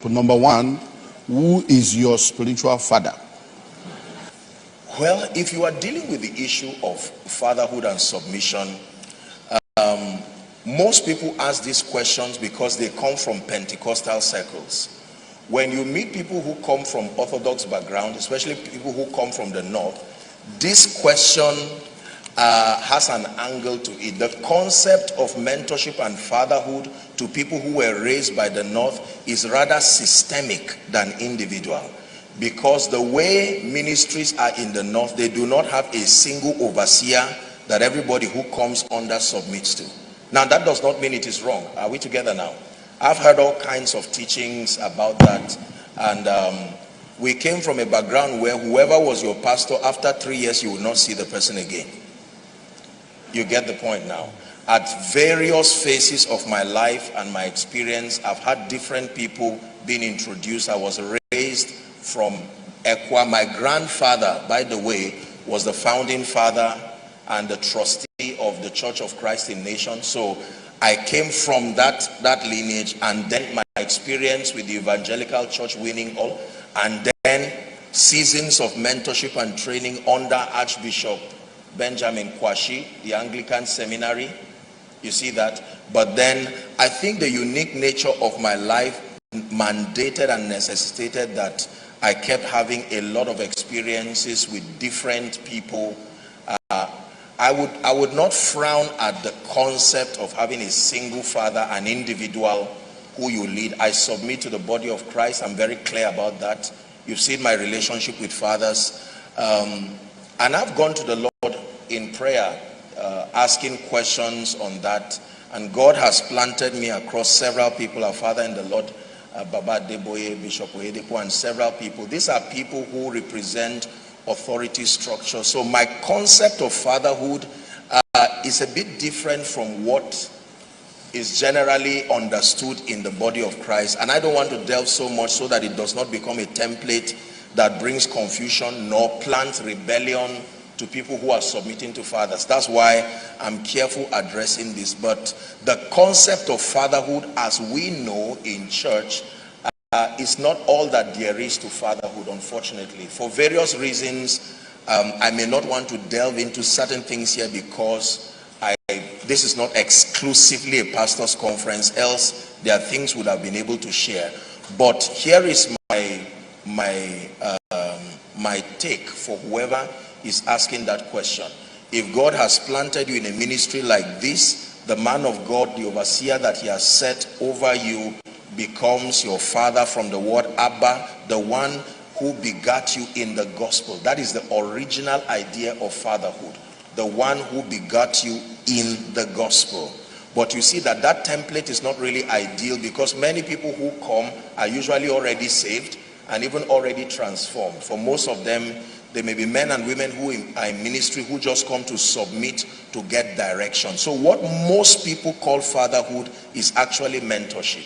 Number one, who is your spiritual father? Well, if you are dealing with the issue of fatherhood and submission, most people ask these questions because they come from Pentecostal circles. When you meet people who come from Orthodox background, especially people who come from the North, this question has an angle to it. The concept of mentorship and fatherhood to people who were raised by the North is rather systemic than individual, because the way ministries are in the North, they do not have a single overseer that everybody who comes under submits to. Now, that does not mean it is wrong. Are we together now? I've heard all kinds of teachings about that, and we came from a background where whoever was your pastor, after 3 years you will not see the person again. You get the point now. At various phases of my life and my experience, I've had different people being introduced. I was raised from Ekwa. My grandfather, by the way, was the founding father and the trustee of the Church of Christ in Nations. So I came from that lineage, and then my experience with the evangelical church winning all, and then seasons of mentorship and training under Archbishop Benjamin Kwashi, the Anglican seminary. You see that? But then I think the unique nature of my life mandated and necessitated that I kept having a lot of experiences with different people. I would not frown at the concept of having a single father, an individual who you lead. I submit to the body of Christ. I'm very clear about that. You've seen my relationship with fathers. And I've gone to the Lord in prayer, asking questions on that. And God has planted me across several people, our father in the Lord, Baba Deboye, Bishop Oyedepo, and several people. These are people who represent authority structure. So my concept of fatherhood is a bit different from what is generally understood in the body of Christ. And I don't want to delve so much so that it does not become a template that brings confusion nor plant rebellion to people who are submitting to fathers. That's why I'm careful addressing this. But the concept of fatherhood, as we know in church, is not all that there is to fatherhood, unfortunately. For various reasons, I may not want to delve into certain things here because this is not exclusively a pastor's conference, else there are things we would have been able to share. But here is my take for whoever is asking that question. If God has planted you in a ministry like this, the man of God, the overseer that he has set over you, becomes your father from the word Abba, the one who begat you in the gospel. That is the original idea of fatherhood, the one who begat you in the gospel. But you see that template is not really ideal, because many people who come are usually already saved and even already transformed. For most of them, they may be men and women who are in ministry who just come to submit to get direction. So what most people call fatherhood is actually mentorship.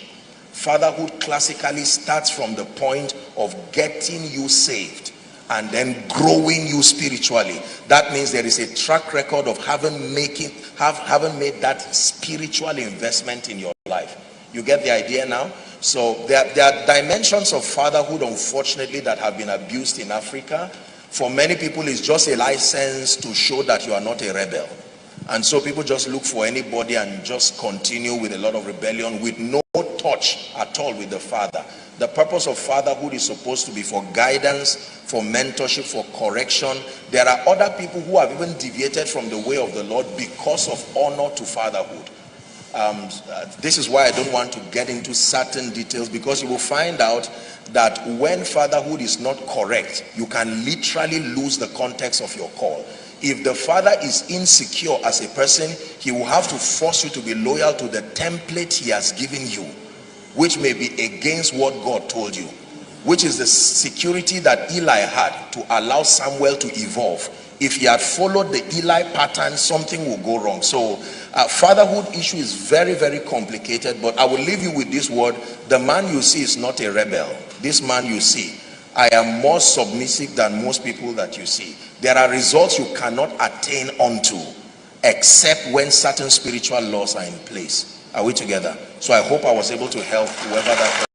Fatherhood classically starts from the point of getting you saved and then growing you spiritually. That means there is a track record of having made that spiritual investment in your life. You get the idea now? So there are dimensions of fatherhood, unfortunately, that have been abused in Africa. For many people, it's just a license to show that you are not a rebel. And so people just look for anybody and just continue with a lot of rebellion with no touch at all with the father. The purpose of fatherhood is supposed to be for guidance, for mentorship, for correction. There are other people who have even deviated from the way of the Lord because of honor to fatherhood. This is why I don't want to get into certain details, because you will find out that when fatherhood is not correct, you can literally lose the context of your call. If the father is insecure as a person, he will have to force you to be loyal to the template he has given you, which may be against what God told you, which is the security that Eli had to allow Samuel to evolve. If he had followed the Eli pattern, something will go wrong. So fatherhood issue is very, very complicated, but I will leave you with this word. The man you see is not a rebel. This man you see, I am more submissive than most people that you see. There are results you cannot attain unto except when certain spiritual laws are in place. Are we together? So I hope I was able to help whoever that